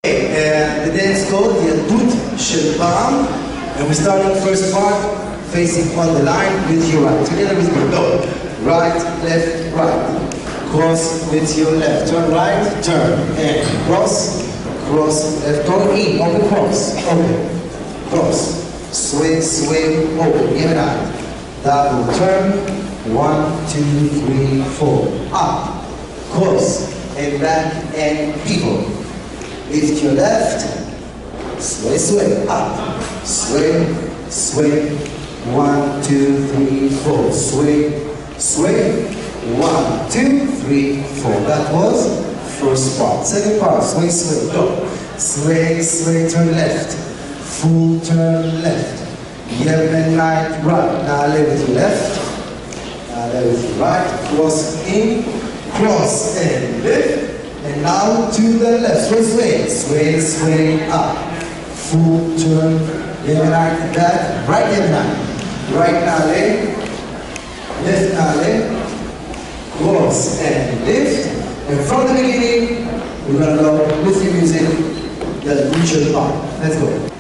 The dance called the Adut Shel Pa'am, and we start the first part facing on the line with your right. Together with me, go. Right, left, right. Cross with your left. Turn right, turn. And cross, cross, left, turn in, open, cross, open. Cross, swing, swing, open, give it out. Double turn, 1, 2, 3, 4. Up, cross, and back, and pivot. Lift your left, sway, sway, up, sway, sway, 1, 2, 3, 4, sway, sway, 1, 2, 3, 4. That was first part. Second part, sway, sway, go. Sway, sway, turn left, full turn left, Yemen right, right. Now lay with your left, now lay with your right, cross in, cross and lift. And now to the left, sway, sway, sway, sway, up. Full turn, Yemenite, back, right Yemenite. Right now lay, left now lay, cross and lift. And from the beginning, we're gonna go with the music, the Adut Shel Pa'am. Let's go.